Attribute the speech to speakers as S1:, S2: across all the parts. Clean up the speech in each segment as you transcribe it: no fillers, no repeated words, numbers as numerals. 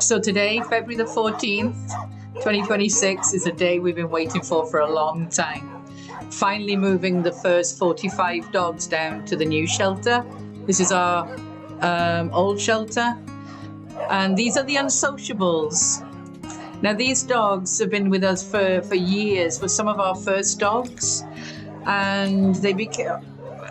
S1: So today, February the 14th, 2026, is a day we've been waiting for a long time. Finally moving the first 45 dogs down to the new shelter. This is our old shelter. And these are the unsociables. Now, these dogs have been with us for years, were some of our first dogs. And they became,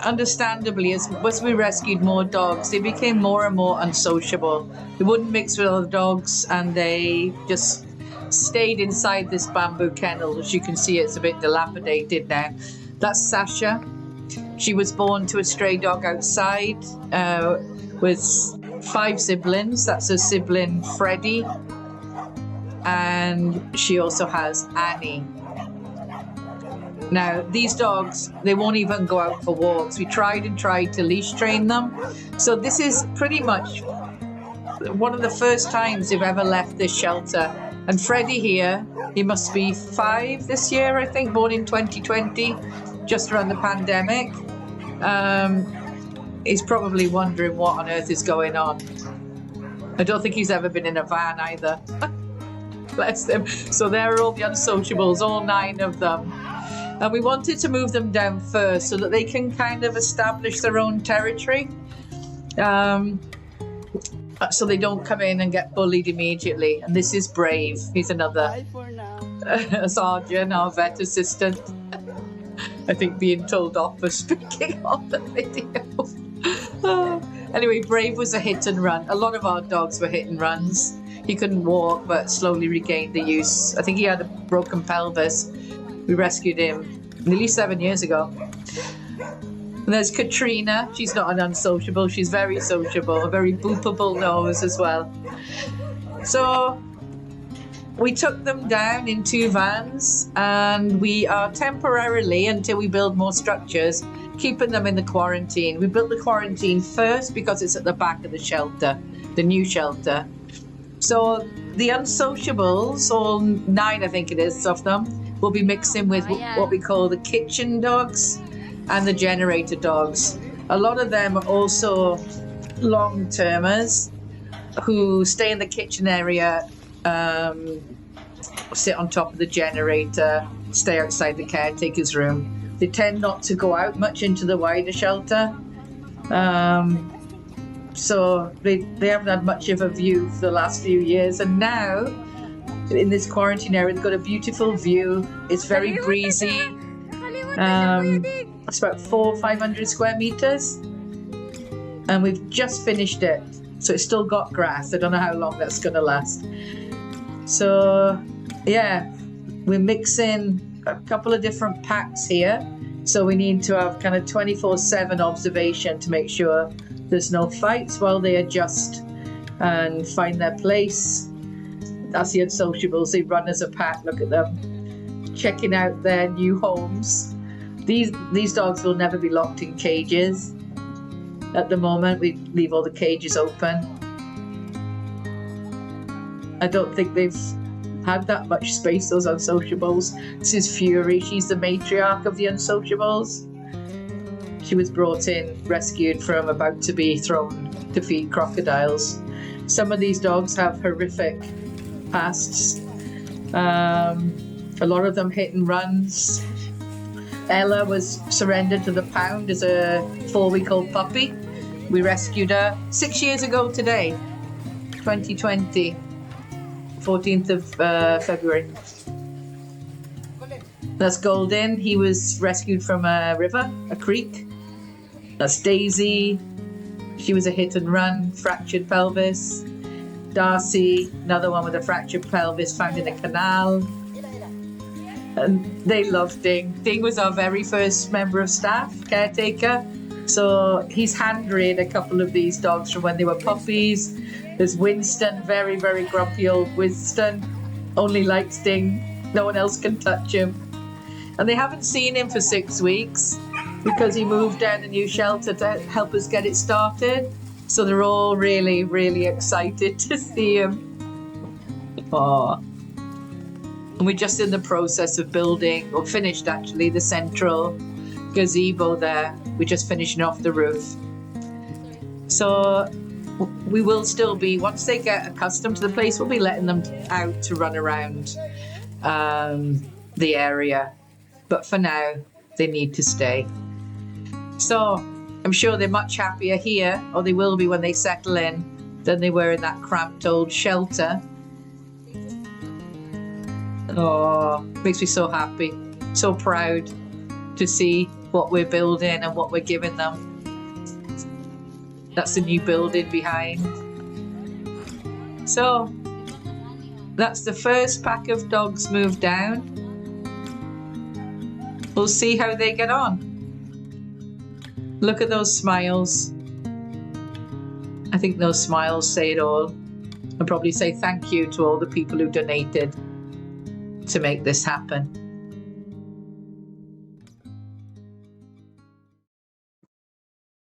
S1: understandably, as we rescued more dogs, they became more and more unsociable. They wouldn't mix with other dogs, and they just stayed inside this bamboo kennel. As you can see, it's a bit dilapidated now. That's Sasha. She was born to a stray dog outside with 5 siblings. That's her sibling Freddie, and she also has Annie. Now, these dogs, they won't even go out for walks. We tried to leash train them. So this is pretty much one of the first times they've ever left this shelter. And Freddie here, he must be 5 this year, I think, born in 2020, just around the pandemic. He's probably wondering what on earth is going on. I don't think he's ever been in a van either. Bless them. So there are all the unsociables, all 9 of them. And we wanted to move them down first so that they can kind of establish their own territory. So they don't come in and get bullied immediately. And this is Brave. He's another sergeant, our vet assistant. I think being told off for speaking on the video. Anyway, Brave was a hit and run. A lot of our dogs were hit and runs. He couldn't walk, but slowly regained the use. I think he had a broken pelvis. We rescued him nearly 7 years ago. And there's Katrina. She's not an unsociable. She's very sociable, a very boopable nose as well. So we took them down in 2 vans, and we are temporarily, until we build more structures, keeping them in the quarantine. We built the quarantine first because it's at the back of the shelter, the new shelter. So the unsociables, all 9 I think it is of them, will be mixing with what we call the kitchen dogs and the generator dogs. A lot of them are also long-termers who stay in the kitchen area, sit on top of the generator, stay outside the caretaker's room. They tend not to go out much into the wider shelter. So they haven't had much of a view for the last few years. And now, in this quarantine area, they've got a beautiful view. It's very breezy. It's about 400-500 square meters. And we've just finished it. So it's still got grass. I don't know how long that's going to last. So, yeah, we're mixing a couple of different packs here. So we need to have kind of 24/7 observation to make sure there's no fights while they adjust and find their place. That's the unsociables. They run as a pack. Look at them, checking out their new homes. These dogs will never be locked in cages. At the moment, we leave all the cages open. I don't think they've had that much space, those unsociables. This is Fury. She's the matriarch of the unsociables. She was brought in, rescued from about to be thrown to feed crocodiles. Some of these dogs have horrific pasts. A lot of them hit and runs. Ella was surrendered to the pound as a 4-week-old puppy. We rescued her 6 years ago today, 2020, 14th of February. That's Golden. He was rescued from a river, a creek. That's Daisy. She was a hit and run, fractured pelvis. Darcy, another one with a fractured pelvis, found in a canal. And they love Ding. Ding was our very first member of staff, caretaker. So he's hand-reared a couple of these dogs from when they were puppies. There's Winston, very, very grumpy old Winston. Only likes Ding. No one else can touch him. And they haven't seen him for 6 weeks because he moved down the new shelter to help us get it started. So they're all really, really excited to see him. Aww. And we're just in the process of building, or finished actually, the central gazebo there. We're just finishing off the roof. So we will still be, once they get accustomed to the place, we'll be letting them out to run around the area. But for now, they need to stay. So I'm sure they're much happier here, or they will be when they settle in, than they were in that cramped old shelter. Oh, makes me so happy, so proud to see what we're building and what we're giving them. That's the new building behind. So that's the first pack of dogs moved down. We'll see how they get on. Look at those smiles. I think those smiles say it all. And probably say thank you to all the people who donated to make this happen.